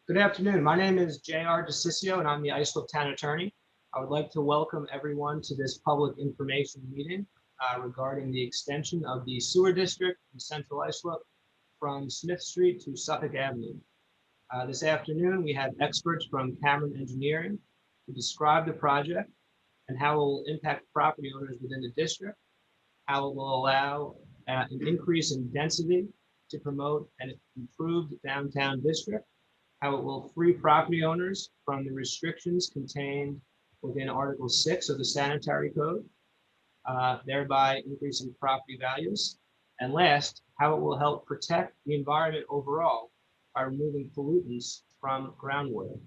Good afternoon. My name is J.R. DeCiccio, and I'm the Islip Town Attorney. I would like to welcome everyone to this public information meeting regarding the extension of the sewer district in Central Islip from Smith Street to Suffolk Avenue. This afternoon, we have experts from Cameron Engineering to describe the project and how it will impact property owners within the district, how it will allow an increase in density to promote an improved downtown district, how it will free property owners from the restrictions contained within Article 6 of the Sanitary Code, thereby increasing property values. And last, how it will help protect the environment overall by removing pollutants from groundwater.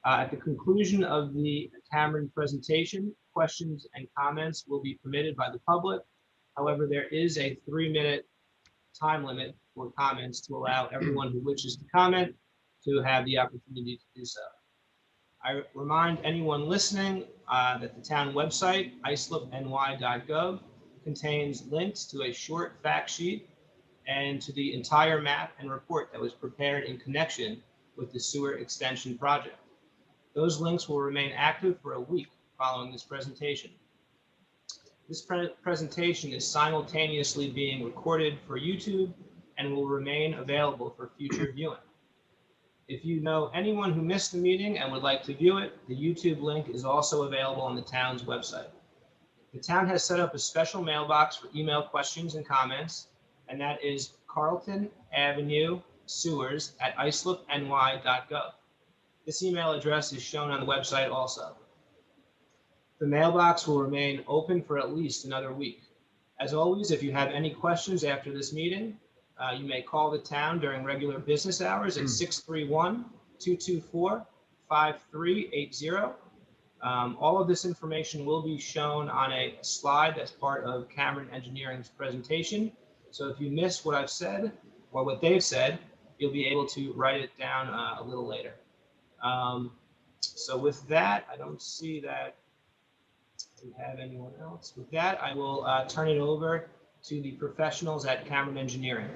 At the conclusion of the Cameron presentation, questions and comments will be permitted by the public. However, there is a 3-minute time limit for comments to allow everyone who wishes to comment to have the opportunity to do so. I remind anyone listening that the town website, islipny.gov, contains links to a short fact sheet and to the entire map and report that was prepared in connection with the sewer extension project. Those links will remain active for a week following this presentation. This presentation is simultaneously being recorded for YouTube and will remain available for future viewing. If you know anyone who missed the meeting and would like to view it, the YouTube link is also available on the town's website. The town has set up a special mailbox for email questions and comments, and that is Carlton Avenue Sewers at islipny.gov. This email address is shown on the website also. The mailbox will remain open for at least another week. As always, if you have any questions after this meeting, you may call the town during regular business hours at 631-224-5380. All of this information will be shown on a slide that's part of Cameron Engineering's presentation. So if you miss what I've said or what they've said, you'll be able to write it down a little later. So with that, I don't see that we have anyone else. With that, I will turn it over to the professionals at Cameron Engineering.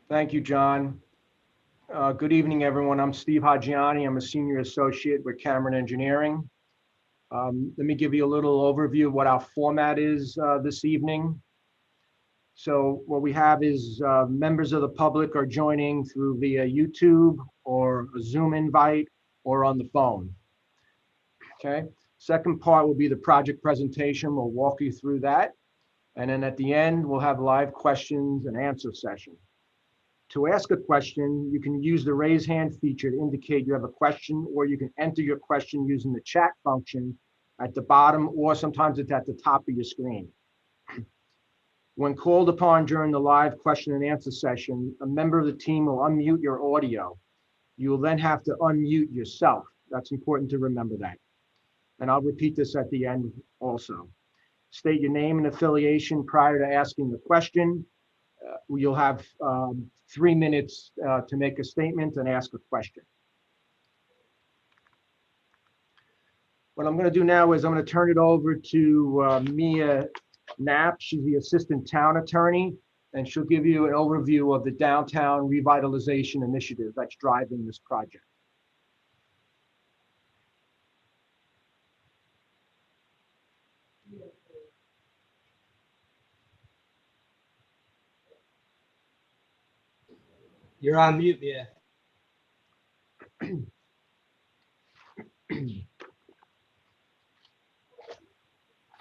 Thank you, John. Good evening, everyone. I'm Steve Hagiani. I'm a senior associate with Cameron Engineering. Let me give you a little overview of what our format is this evening. So what we have is members of the public are joining through via YouTube or a Zoom invite or on the phone. Okay. Second part will be the project presentation. We'll walk you through that. And then at the end, we'll have live questions and answer session. To ask a question, you can use the raise hand feature to indicate you have a question, or you can enter your question using the chat function at the bottom, or sometimes it's at the top of your screen. When called upon during the live question and answer session, a member of the team will unmute your audio. You will then have to unmute yourself. That's important to remember that. And I'll repeat this at the end also. State your name and affiliation prior to asking the question. You'll have 3 minutes to make a statement and ask a question. What I'm going to do now is I'm going to turn it over to Mia Knapp. She's the assistant town attorney, and she'll give you an overview of the downtown revitalization initiative that's driving this project. You're on mute, Mia.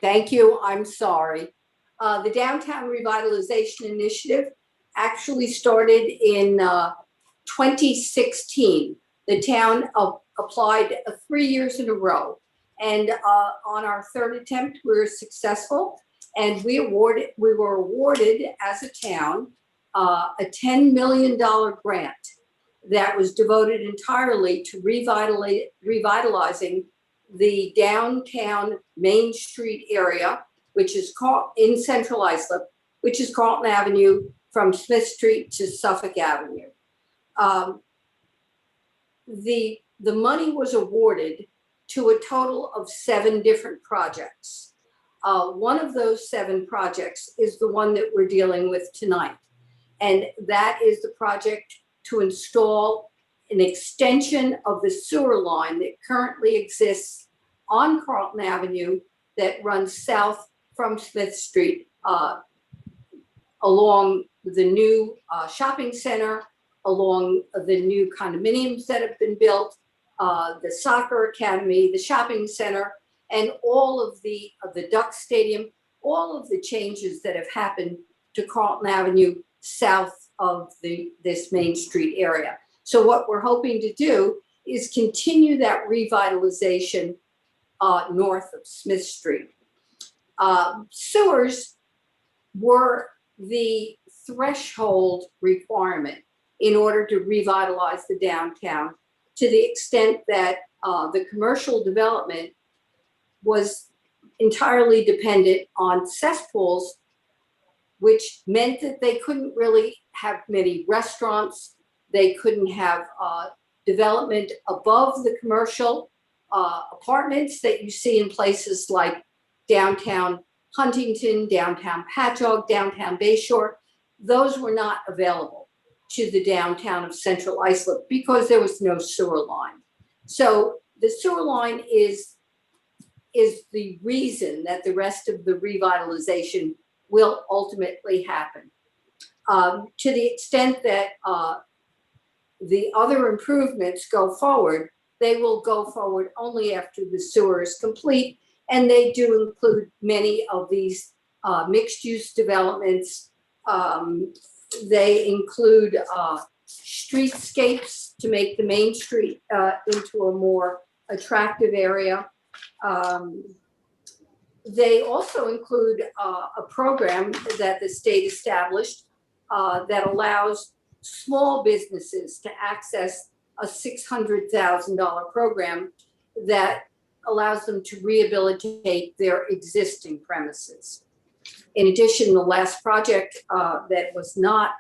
Thank you. I'm sorry. The Downtown Revitalization Initiative actually started in 2016. The town applied 3 years in a row. And on our third attempt, we were successful. And we were awarded as a town a $10 million grant that was devoted entirely to revitalizing the downtown Main Street area, which is called in Central Islip, which is Carlton Avenue from Smith Street to Suffolk Avenue. The money was awarded to a total of 7 different projects. One of those 7 projects is the one that we're dealing with tonight. And that is the project to install an extension of the sewer line that currently exists on Carlton Avenue that runs south from Smith Street along the new shopping center, along the new condominiums that have been built, the soccer academy, the shopping center, and all of the Duck Stadium, all of the changes that have happened to Carlton Avenue south of this Main Street area. So what we're hoping to do is continue that revitalization north of Smith Street. Sewers were the threshold requirement in order to revitalize the downtown, to the extent that the commercial development was entirely dependent on cesspools, which meant that they couldn't really have many restaurants. They couldn't have development above the commercial apartments that you see in places like downtown Huntington, downtown Patchogue, downtown Bayshore. Those were not available to the downtown of Central Islip because there was no sewer line. So the sewer line is the reason that the rest of the revitalization will ultimately happen. To the extent that the other improvements go forward, they will go forward only after the sewer is complete. And they do include many of these mixed-use developments. They include streetscapes to make the Main Street into a more attractive area. They also include a program that the state established that allows small businesses to access a $600,000 program that allows them to rehabilitate their existing premises. In addition, the last project that was not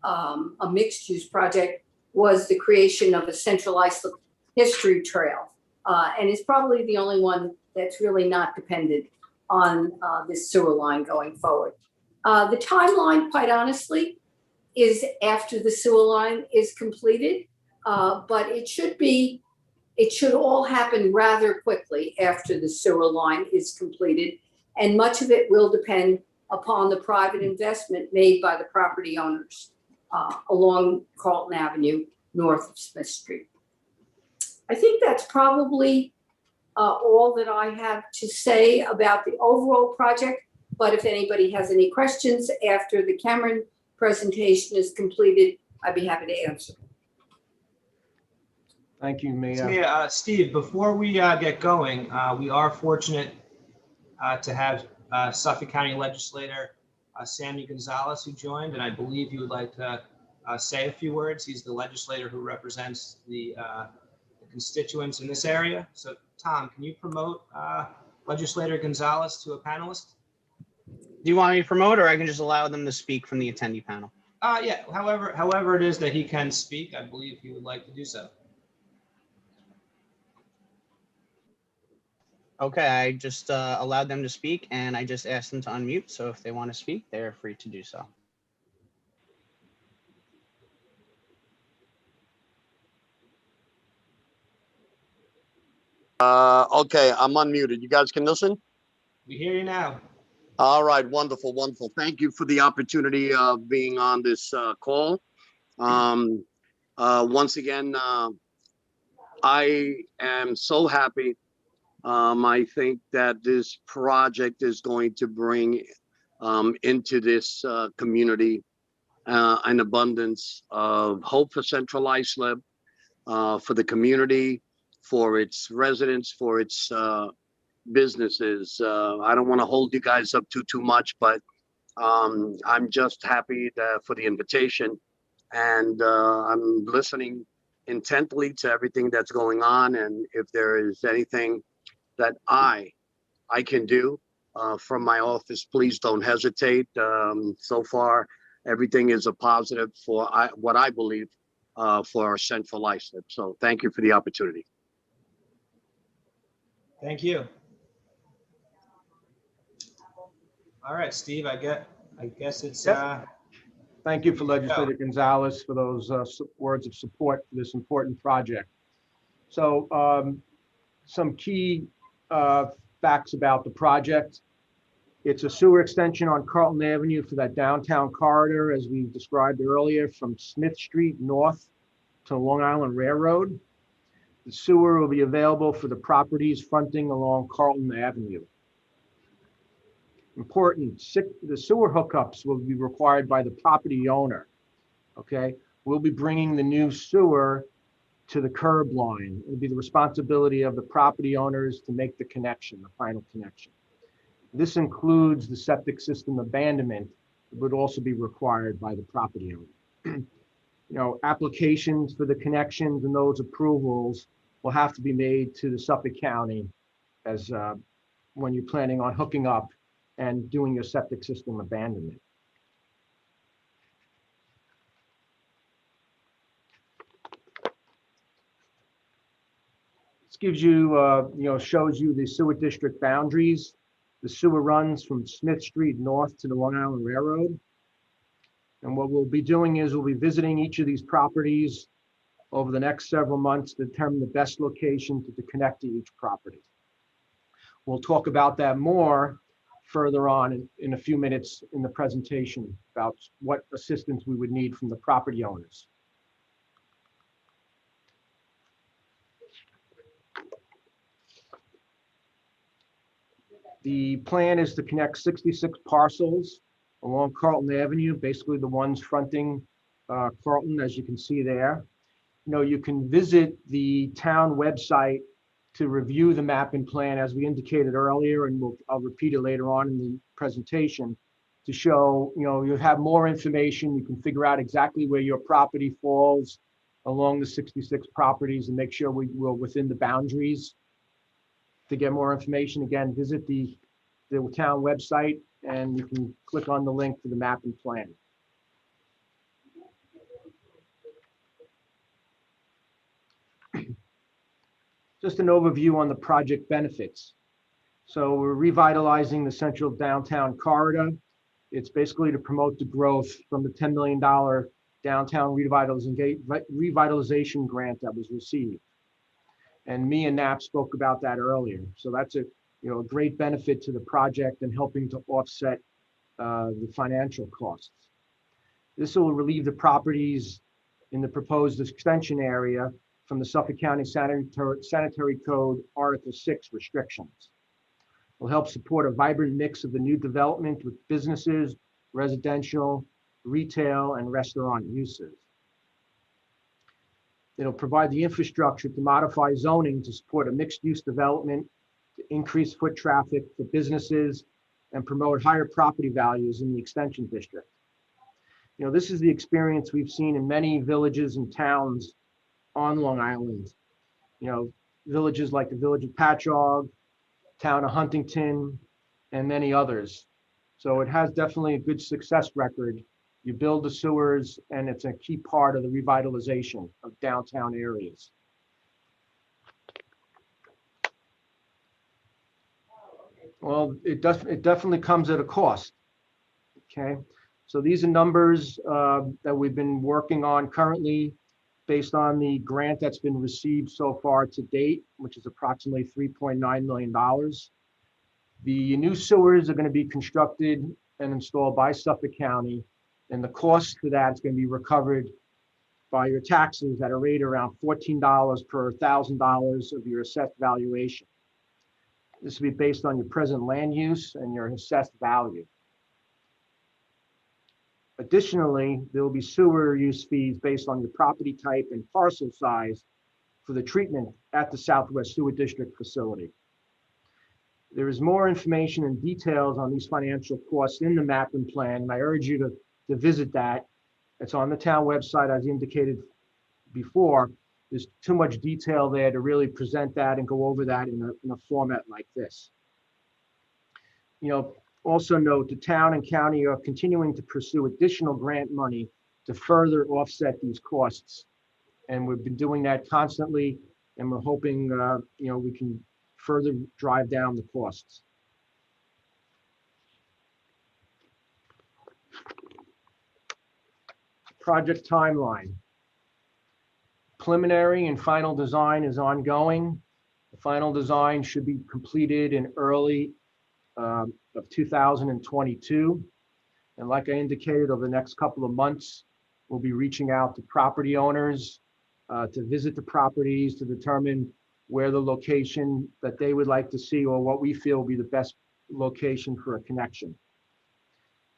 a mixed-use project was the creation of a Central Islip history trail, and it's probably the only one that's really not dependent on this sewer line going forward. The timeline, quite honestly, is after the sewer line is completed, but it should all happen rather quickly after the sewer line is completed, and much of it will depend upon the private investment made by the property owners along Carlton Avenue, north of Smith Street. I think that's probably all that I have to say about the overall project, but if anybody has any questions after the Cameron presentation is completed, I'd be happy to answer. Thank you, Mia. Yeah, Steve, before we get going, we are fortunate to have Suffolk County Legislator Sammy Gonzalez who joined, and I believe he would like to say a few words. He's the legislator who represents the constituents in this area. So, Tom, can you promote Legislator Gonzalez to a panelist? Do you want me to promote, or I can just allow them to speak from the attendee panel? Yeah, however it is that he can speak, I believe he would like to do so. Okay, I just allowed them to speak, and I just asked them to unmute. So if they want to speak, they're free to do so. Okay, I'm unmuted. You guys can listen? We hear you now. All right, wonderful, wonderful. Thank you for the opportunity of being on this call. Once again, I am so happy. I think that this project is going to bring into this community an abundance of hope for Central Islip, for the community, for its residents, for its businesses. I don't want to hold you guys up too much, but I'm just happy for the invitation, and I'm listening intently to everything that's going on. And if there is anything that I can do from my office, please don't hesitate. So far, everything is a positive for what I believe for our Central Islip. So thank you for the opportunity. Thank you. All right, Steve, I guess it's Thank you for Legislator Gonzalez for those words of support for this important project. So some key facts about the project. It's a sewer extension on Carlton Avenue for that downtown corridor, as we described earlier, from Smith Street north to Long Island Railroad. The sewer will be available for the properties fronting along Carlton Avenue. Important, the sewer hookups will be required by the property owner, okay? We'll be bringing the new sewer to the curb line. It'll be the responsibility of the property owners to make the connection, the final connection. This includes the septic system abandonment, that would also be required by the property owner. You know, applications for the connections and those approvals will have to be made to the Suffolk County as when you're planning on hooking up and doing your septic system abandonment. This gives you, shows you the sewer district boundaries. The sewer runs from Smith Street north to the Long Island Railroad. And what we'll be doing is we'll be visiting each of these properties over the next several months to determine the best location to connect to each property. We'll talk about that more further on in a few minutes in the presentation about what assistance we would need from the property owners. The plan is to connect 66 parcels along Carlton Avenue, basically the ones fronting Carlton, as you can see there. You know, you can visit the town website to review the map and plan, as we indicated earlier, and I'll repeat it later on in the presentation to show, you have more information. You can figure out exactly where your property falls along the 66 properties and make sure we're within the boundaries. To get more information, again, visit the town website and you can click on the link for the map and plan. Just an overview on the project benefits. So we're revitalizing the central downtown corridor. It's basically to promote the growth from the $10 million downtown revitalization grant that was received. And me and Knapp spoke about that earlier. So that's a great benefit to the project and helping to offset the financial costs. This will relieve the properties in the proposed extension area from the Suffolk County Sanitary Code Article 6 restrictions. It will help support a vibrant mix of the new development with businesses, residential, retail, and restaurant uses. It'll provide the infrastructure to modify zoning to support a mixed-use development, to increase foot traffic for businesses, and promote higher property values in the extension district. This is the experience we've seen in many villages and towns on Long Island. Villages like the village of Patchogue, town of Huntington, and many others. So it has definitely a good success record. You build the sewers, and it's a key part of the revitalization of downtown areas. Well, it definitely comes at a cost. Okay, so these are numbers that we've been working on currently based on the grant that's been received so far to date, which is approximately $3.9 million. The new sewers are going to be constructed and installed by Suffolk County, and the cost for that is going to be recovered by your taxes at a rate around $14 per $1,000 of your assessed valuation. This will be based on your present land use and your assessed value. Additionally, there will be sewer use fees based on your property type and parcel size for the treatment at the Southwest Sewer District facility. There is more information and details on these financial costs in the map and plan, and I urge you to visit that. It's on the town website, as indicated before. There's too much detail there to really present that and go over that in a format like this. Also note the town and county are continuing to pursue additional grant money to further offset these costs. And we've been doing that constantly, and we're hoping we can further drive down the costs. Project timeline. Preliminary and final design is ongoing. The final design should be completed in early of 2022. And like I indicated, over the next couple of months, we'll be reaching out to property owners to visit the properties to determine where the location that they would like to see or what we feel will be the best location for a connection.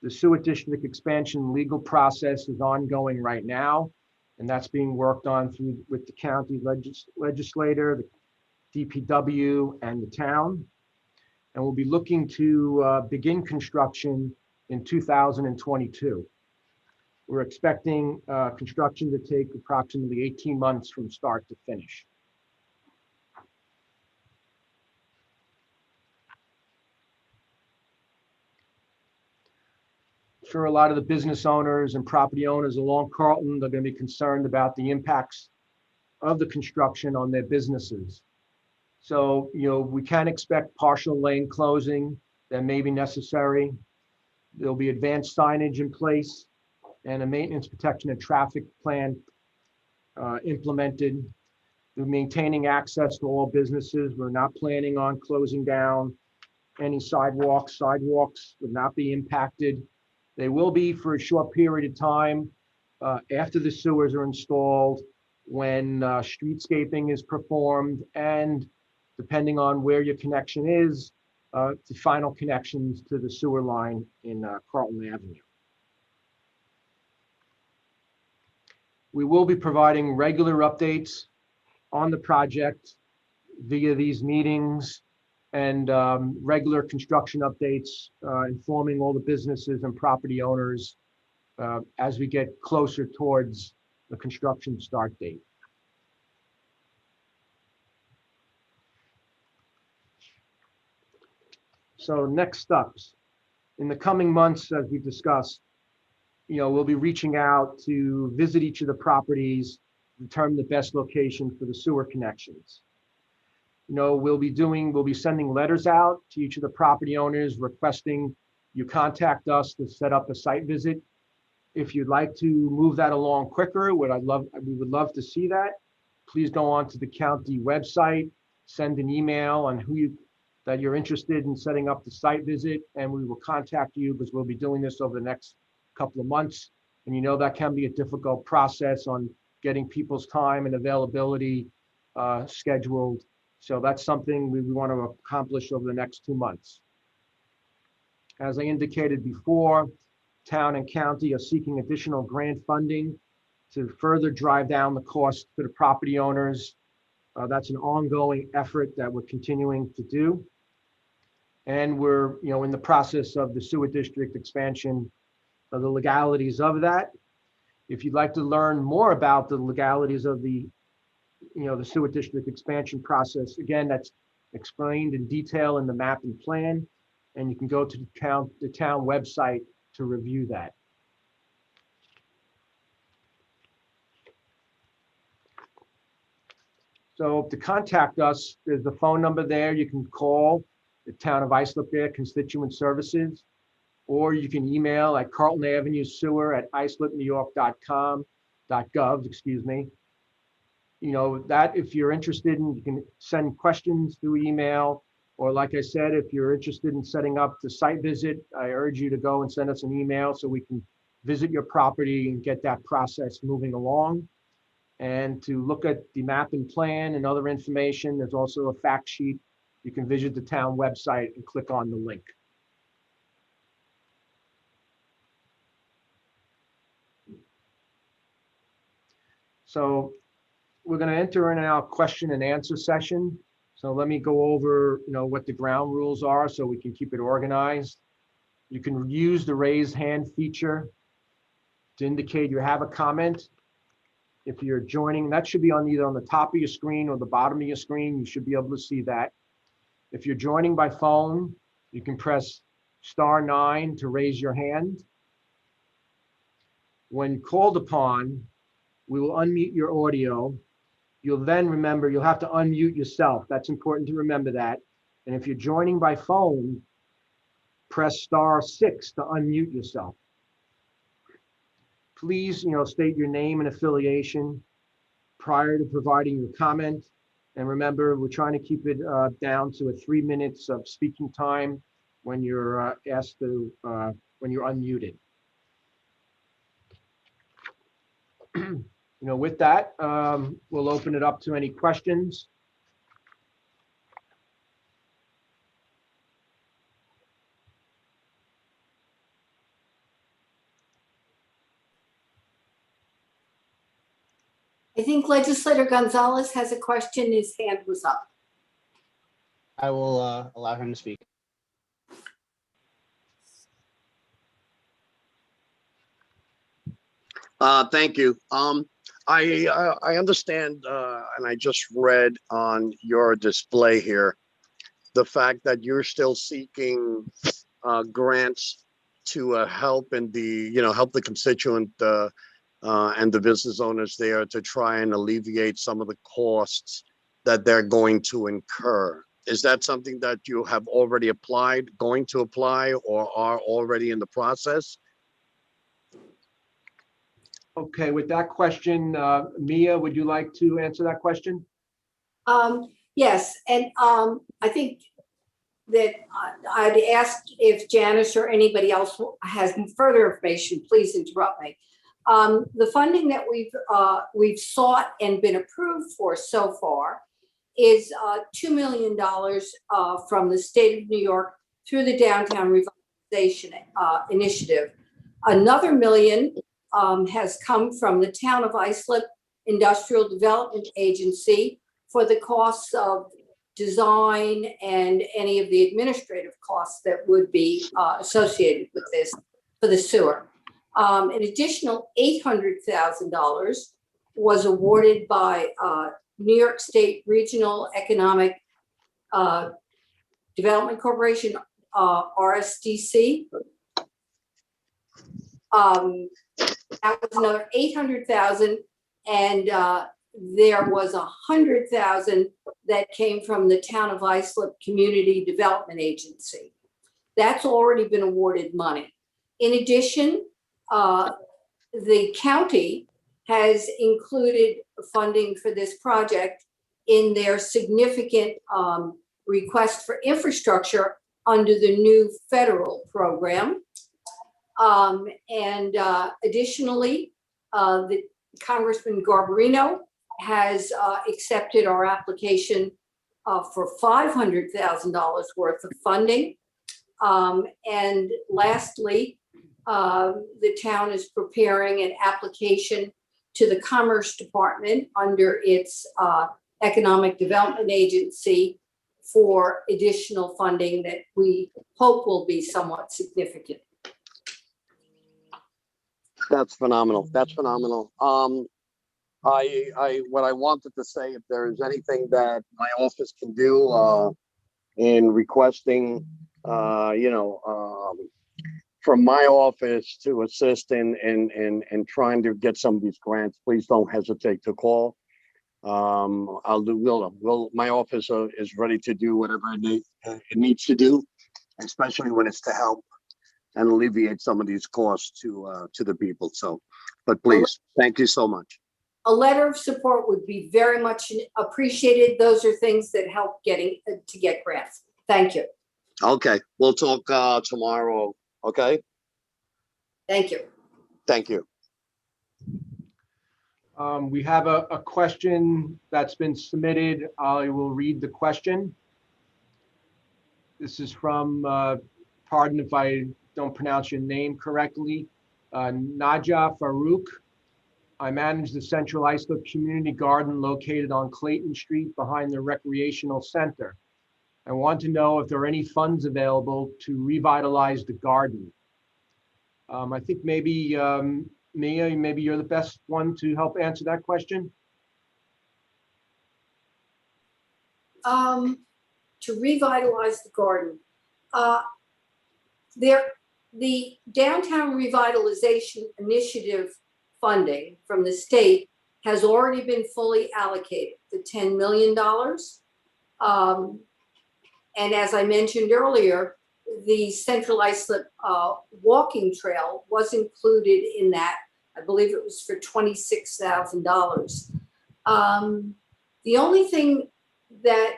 The sewer district expansion legal process is ongoing right now, and that's being worked on with the county legislator, the DPW, and the town. And we'll be looking to begin construction in 2022. We're expecting construction to take approximately 18 months from start to finish. Sure, a lot of the business owners and property owners along Carlton, they're going to be concerned about the impacts of the construction on their businesses. So, we can expect partial lane closing that may be necessary. There'll be advanced signage in place and a maintenance, protection, and traffic plan implemented. We're maintaining access to all businesses. We're not planning on closing down any sidewalks. Sidewalks would not be impacted. They will be for a short period of time after the sewers are installed, when streetscaping is performed, and depending on where your connection is, the final connections to the sewer line in Carlton Avenue. We will be providing regular updates on the project via these meetings and regular construction updates, informing all the businesses and property owners as we get closer towards the construction start date. So next steps. In the coming months, as we discussed, we'll be reaching out to visit each of the properties, determine the best location for the sewer connections. We'll be sending letters out to each of the property owners requesting you contact us to set up a site visit. If you'd like to move that along quicker, we would love to see that. Please go on to the county website, send an email on that you're interested in setting up the site visit, and we will contact you because we'll be doing this over the next couple of months. And that can be a difficult process on getting people's time and availability scheduled. So that's something we want to accomplish over the next 2 months. As I indicated before, town and county are seeking additional grant funding to further drive down the cost to the property owners. That's an ongoing effort that we're continuing to do. And we're, in the process of the sewer district expansion, the legalities of that. If you'd like to learn more about the legalities of the sewer district expansion process, again, that's explained in detail in the map and plan, and you can go to the town website to review that. So to contact us, there's the phone number there. You can call the town of Islip there, constituent services, or you can email at Carlton Avenue Sewer at islipnewyork.gov, excuse me. That if you're interested in, you can send questions through email, or like I said, if you're interested in setting up the site visit, I urge you to go and send us an email so we can visit your property and get that process moving along. And to look at the map and plan and other information, there's also a fact sheet. You can visit the town website and click on the link. So we're going to enter in our question and answer session. So let me go over, what the ground rules are so we can keep it organized. You can use the raise hand feature to indicate you have a comment. If you're joining, that should be either on the top of your screen or the bottom of your screen. You should be able to see that. If you're joining by phone, you can press *9 to raise your hand. When called upon, we will unmute your audio. You'll then remember you'll have to unmute yourself. That's important to remember that. And if you're joining by phone, press *6 to unmute yourself. Please, state your name and affiliation prior to providing your comment. And remember, we're trying to keep it down to 3 minutes of speaking time when you're asked to, when you're unmuted. With that, we'll open it up to any questions. I think Legislator Gonzalez has a question. His hand was up. I will allow him to speak. Thank you. I understand, and I just read on your display here, the fact that you're still seeking grants to help in the, help the constituent and the business owners there to try and alleviate some of the costs that they're going to incur. Is that something that you have already applied, going to apply, or are already in the process? Okay, with that question, Mia, would you like to answer that question? Yes, and I think that I'd asked if Janice or anybody else has further information, please interrupt me. The funding that we've sought and been approved for so far is $2 million from the state of New York through the Downtown Revitalization Initiative. Another $1 million has come from the Town of Islip Industrial Development Agency for the costs of design and any of the administrative costs that would be associated with this for the sewer. An additional $800,000 was awarded by New York State Regional Economic Development Corporation, RSDC. That was another $800,000, and there was $100,000 that came from the Town of Islip Community Development Agency. That's already been awarded money. In addition, the county has included funding for this project in their significant request for infrastructure under the new federal program. Additionally, the Congressman Garbarino has accepted our application for $500,000 worth of funding. And lastly, the town is preparing an application to the Commerce Department under its Economic Development Agency for additional funding that we hope will be somewhat significant. That's phenomenal. That's phenomenal. What I wanted to say, if there is anything that my office can do in requesting, from my office to assist in trying to get some of these grants, please don't hesitate to call. I'll do. My office is ready to do whatever it needs to do, especially when it's to help and alleviate some of these costs to the people. So, but please, thank you so much. A letter of support would be very much appreciated. Those are things that help getting to get grants. Thank you. Okay, we'll talk tomorrow. Okay. Thank you. Thank you. We have a question that's been submitted. I will read the question. This is from, pardon if I don't pronounce your name correctly, Naja Farouk. I manage the Central Islip Community Garden located on Clayton Street behind the Recreational Center. I want to know if there are any funds available to revitalize the garden. I think maybe Mia, maybe you're the best one to help answer that question. To revitalize the garden. The Downtown Revitalization Initiative funding from the state has already been fully allocated, the $10 million. And as I mentioned earlier, the Central Islip walking trail was included in that I believe it was for $26,000. The only thing that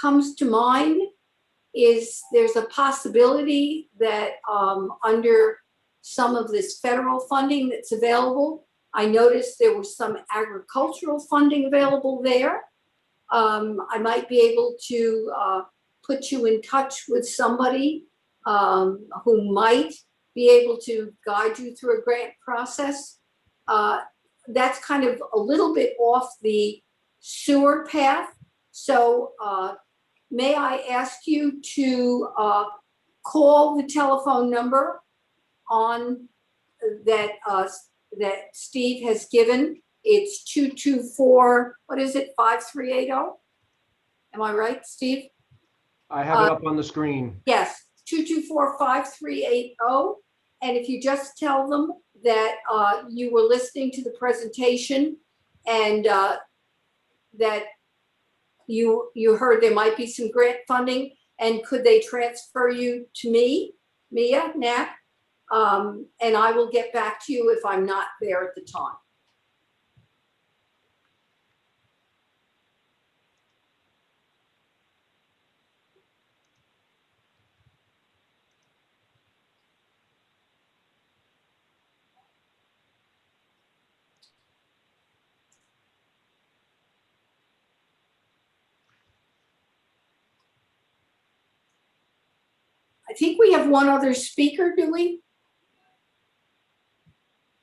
comes to mind is there's a possibility that under some of this federal funding that's available, I noticed there was some agricultural funding available there. I might be able to put you in touch with somebody who might be able to guide you through a grant process. That's kind of a little bit off the sewer path. So may I ask you to call the telephone number on that Steve has given? It's 224, what is it, 5380? Am I right, Steve? I have it up on the screen. Yes, 224-5380. And if you just tell them that you were listening to the presentation and that you heard there might be some grant funding, and could they transfer you to me, Mia Knapp, and I will get back to you if I'm not there at the time. I think we have one other speaker, do we?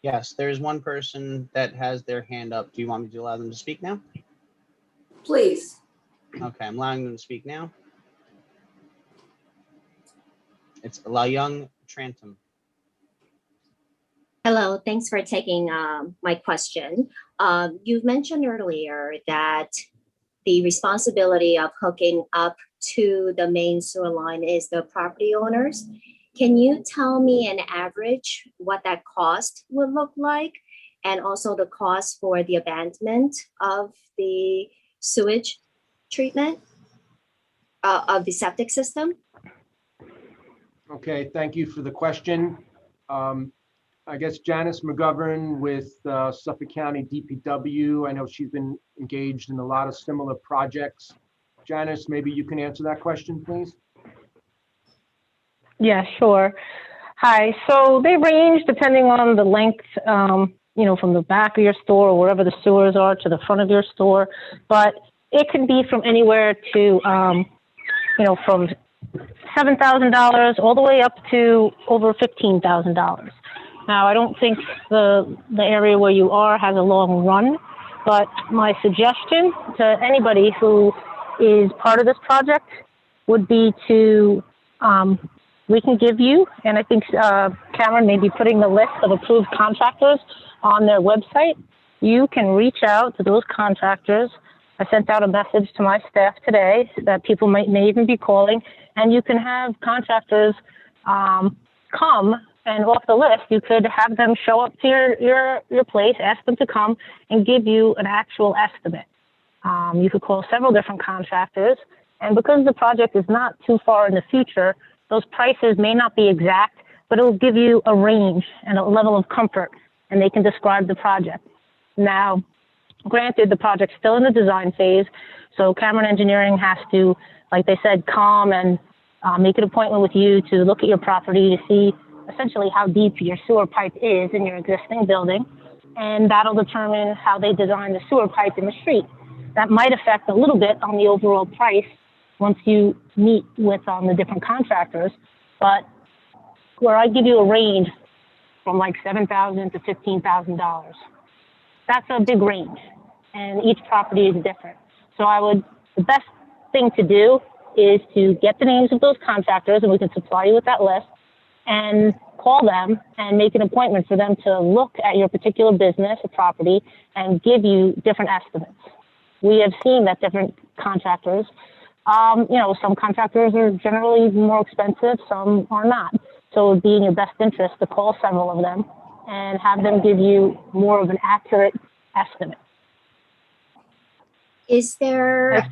Yes, there's one person that has their hand up. Do you want me to allow them to speak now? Please. Okay, I'm allowing them to speak now. It's Young Trantum. Hello, thanks for taking my question. You've mentioned earlier that the responsibility of hooking up to the main sewer line is the property owners. Can you tell me an average what that cost would look like? And also the cost for the abandonment of the sewage treatment of the septic system? Okay, thank you for the question. I guess Janice McGovern with Suffolk County DPW. I know she's been engaged in a lot of similar projects. Janice, maybe you can answer that question, please. Yeah, sure. Hi. So they range depending on the length, you know, from the back of your store or wherever the sewers are to the front of your store. But it can be from anywhere to, you know, from $7,000 all the way up to over $15,000. Now, I don't think the area where you are has a long run, but my suggestion to anybody who is part of this project would be to, we can give you, and I think Cameron may be putting the list of approved contractors on their website. You can reach out to those contractors. I sent out a message to my staff today that people may even be calling, and you can have contractors come, and off the list, you could have them show up to your place, ask them to come and give you an actual estimate. You could call several different contractors, and because the project is not too far in the future, those prices may not be exact, but it will give you a range and a level of comfort, and they can describe the project. Now, granted, the project's still in the design phase, so Cameron Engineering has to, like they said, come and make an appointment with you to look at your property to see essentially how deep your sewer pipe is in your existing building, and that'll determine how they design the sewer pipe in the street. That might affect a little bit on the overall price once you meet with the different contractors, but where I give you a range from like $7,000 to $15,000. That's a big range, and each property is different. So the best thing to do is to get the names of those contractors, and we can supply you with that list, and call them and make an appointment for them to look at your particular business or property and give you different estimates. We have seen that different contractors, you know, some contractors are generally more expensive, some are not. So it would be in your best interest to call several of them and have them give you more of an accurate estimate. Is there,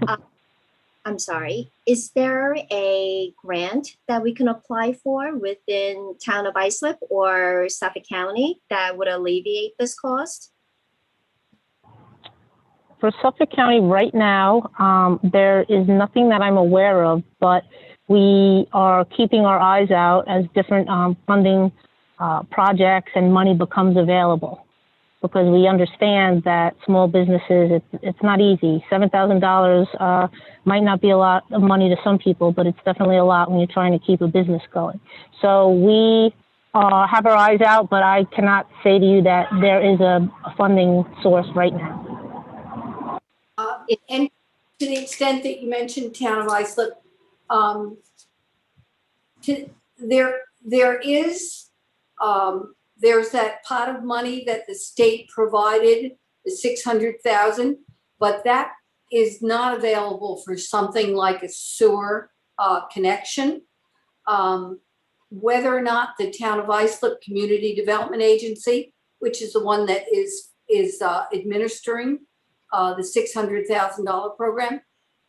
I'm sorry, is there a grant that we can apply for within town of Islip or Suffolk County that would alleviate this cost? For Suffolk County right now, there is nothing that I'm aware of, but we are keeping our eyes out as different funding projects and money becomes available, because we understand that small businesses, it's not easy. $7,000 might not be a lot of money to some people, but it's definitely a lot when you're trying to keep a business going. So we have our eyes out, but I cannot say to you that there is a funding source right now. And to the extent that you mentioned town of Islip, there's that pot of money that the state provided, the 600,000, but that is not available for something like a sewer connection. Whether or not the town of Islip Community Development Agency, which is the one that is administering the $600,000 program,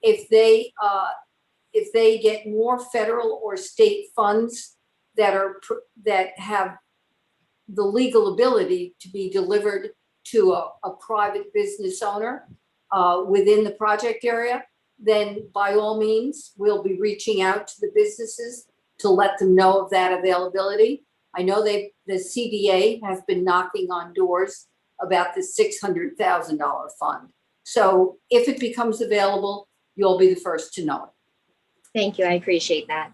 if they get more federal or state funds that have the legal ability to be delivered to a private business owner within the project area, then by all means, we'll be reaching out to the businesses to let them know of that availability. I know the CDA has been knocking on doors about the $600,000 fund. So if it becomes available, you'll be the first to know it. Thank you, I appreciate that.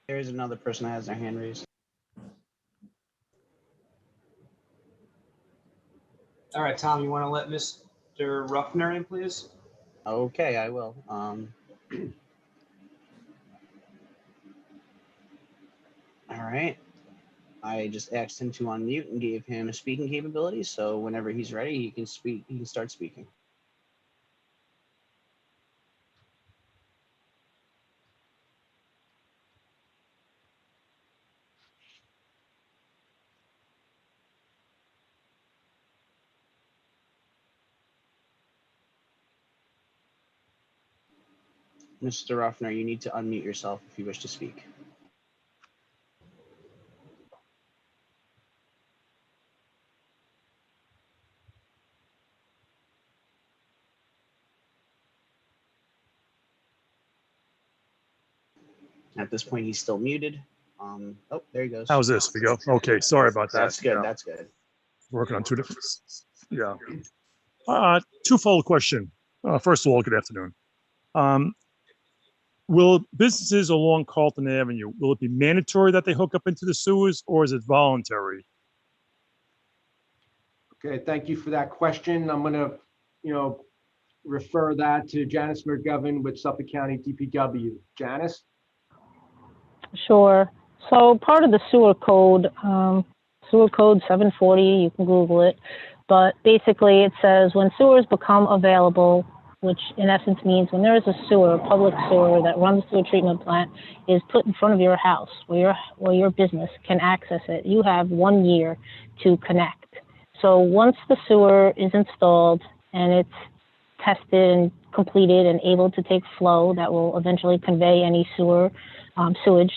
There is another person that has their hand raised. All right, Tom, you want to let Mr. Ruffner in, please? Okay, I will. All right. I just asked him to unmute and gave him a speaking capability. So whenever he's ready, he can speak. He can start speaking. Mr. Ruffner, you need to unmute yourself if you wish to speak. At this point, he's still muted. Oh, there he goes. How's this? We go. Okay, sorry about that. That's good. Yeah, That's good. working on two different. Yeah. Twofold question. First of all, good afternoon. Will businesses along Carlton Avenue, will it be mandatory that they hook up into the sewers, or is it voluntary? Okay, thank you for that question. I'm gonna, refer that to Janice McGovern with Suffolk County DPW. Janice? Sure. So part of the sewer code 740, you can Google it, but basically it says when sewers become available, which in essence means when there is a sewer, a public sewer that runs to a treatment plant, is put in front of your house where your business can access it, you have 1 year to connect. So once the sewer is installed and it's tested and completed and able to take flow that will eventually convey any sewage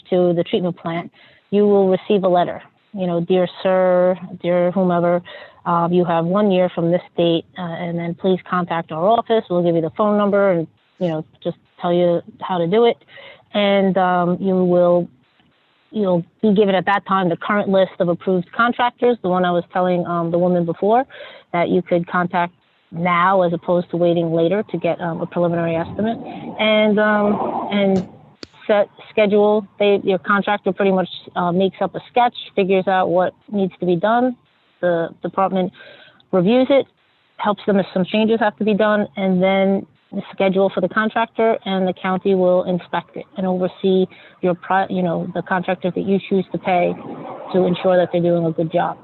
to the treatment plant, you will receive a letter. Dear sir, dear whomever, you have 1 year from this date, and then please contact our office. We'll give you the phone number and, just tell you how to do it. And you'll be given at that time the current list of approved contractors, the one I was telling the woman before, that you could contact now as opposed to waiting later to get a preliminary estimate. And set schedule. Your contractor pretty much makes up a sketch, figures out what needs to be done. The department reviews it, helps them if some changes have to be done, and then the schedule for the contractor, and the county will inspect it and oversee the contractor that you choose to pay to ensure that they're doing a good job.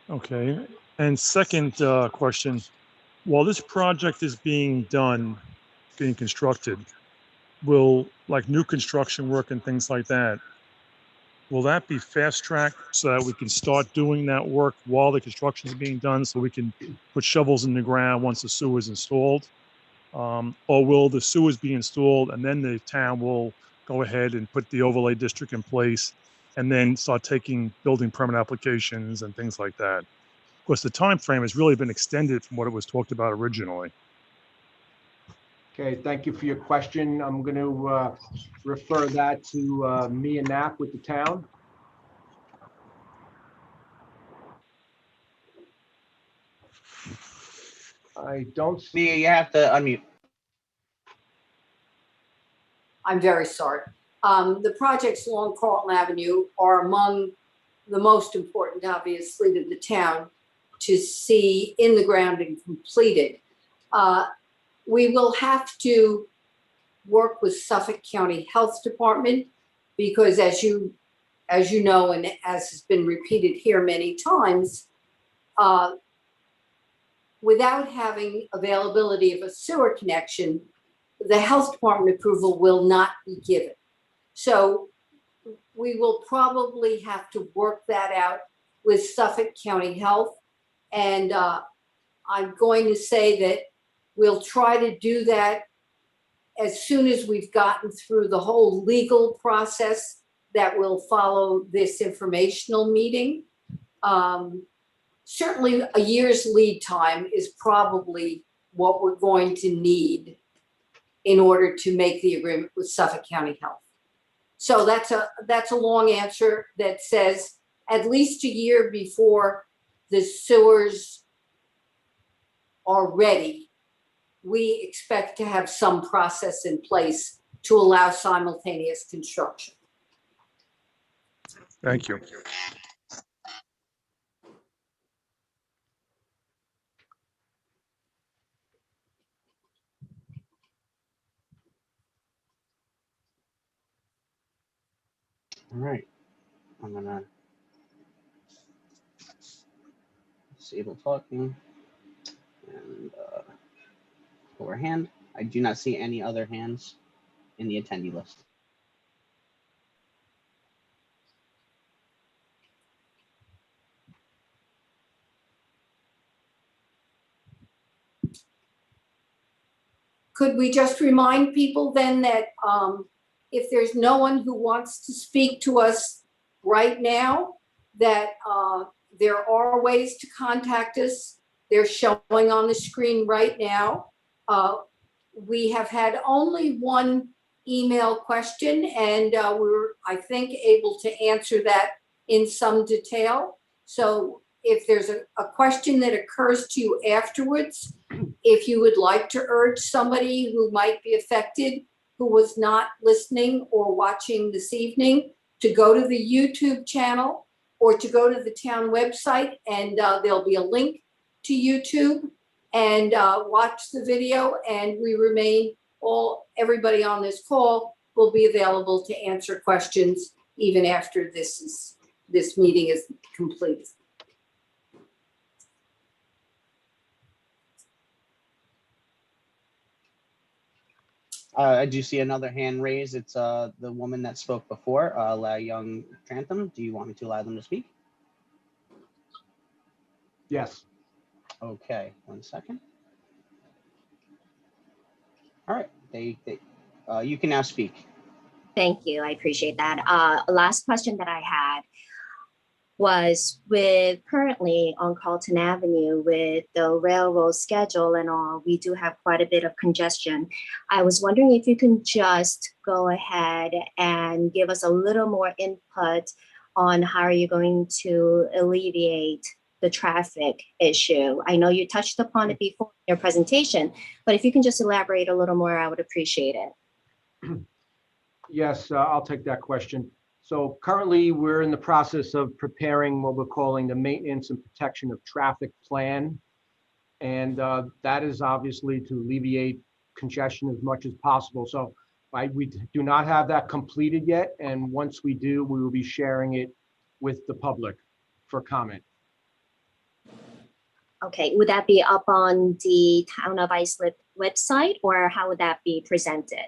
Okay. And second question, while this project is being constructed, will like new construction work and things like that, Will that be fast tracked so that we can start doing that work while the construction is being done, so we can put shovels in the ground once the sewer is installed? Or will the sewers be installed and then the town will go ahead and put the overlay district in place and then start taking building permit applications and things like that? Of course, the time frame has really been extended from what it was talked about originally. Okay, thank you for your question. I'm going to refer that to Mia Knapp with the town. I don't see. Mia, you have to unmute. I'm very sorry. The projects along Carlton Avenue are among the most important, obviously, to the town to see in the ground and completed. We will have to work with Suffolk County Health Department because as you know, and as has been repeated here many times, without having availability of a sewer connection, the health department approval will not be given. So we will probably have to work that out with Suffolk County Health. And I'm going to say that we'll try to do that as soon as we've gotten through the whole legal process that will follow this informational meeting. Certainly a year's lead time is probably what we're going to need in order to make the agreement with Suffolk County Health. So that's a long answer that says at least a year before the sewers are ready, we expect to have some process in place to allow simultaneous construction. Thank you. All right. I'm gonna disable talking and lower hand. I do not see any other hands in the attendee list. Could we just remind people then that if there's no one who wants to speak to us right now, that there are ways to contact us. They're showing on the screen right now. We have had only one email question and we're, I think, able to answer that in some detail. So if there's a question that occurs to you afterwards, if you would like to urge somebody who might be affected, who was not listening or watching this evening, to go to the YouTube channel or to go to the town website, and there'll be a link to YouTube, and watch the video, and we remain, everybody on this call will be available to answer questions even after this meeting is complete. I do see another hand raised. It's the woman that spoke before, La Young Trantham. Do you want me to allow them to speak? Yes. Okay, 1 second. All right, you can now speak. Thank you. I appreciate that. Last question that I had was with currently on Carlton Avenue with the railroad schedule and all, we do have quite a bit of congestion. I was wondering if you can just go ahead and give us a little more input on how are you going to alleviate the traffic issue. I know you touched upon it before in your presentation, but if you can just elaborate a little more, I would appreciate it. Yes, I'll take that question. So currently, we're in the process of preparing what we're calling the Maintenance and Protection of Traffic Plan. And that is obviously to alleviate congestion as much as possible. So we do not have that completed yet. And once we do, we will be sharing it with the public for comment. Okay, would that be up on the Town of Islip website, or how would that be presented?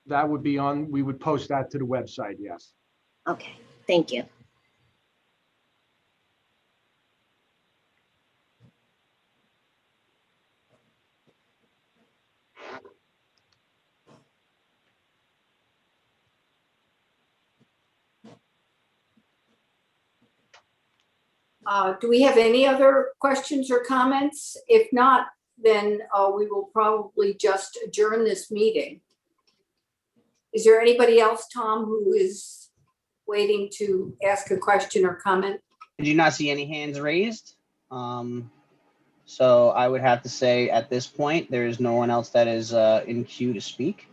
That would be on, we would post that to the website, yes. Okay, Thank you. Do we have any other questions or comments? If not, then we will probably just adjourn this meeting. Is there anybody else, Tom, who is waiting to ask a question or comment? I do not see any hands raised. So I would have to say at this point, there is no one else that is in queue to speak.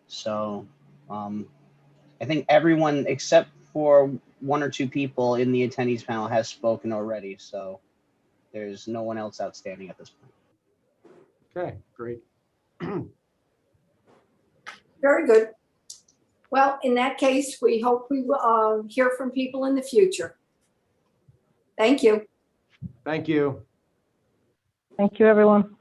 So I think everyone except for one or two people in the attendees panel has spoken already. So there's no one else outstanding at this point. Okay, great. Very good. Well, in that case, we hope we will hear from people in the future. Thank you. Thank you. Thank you, everyone.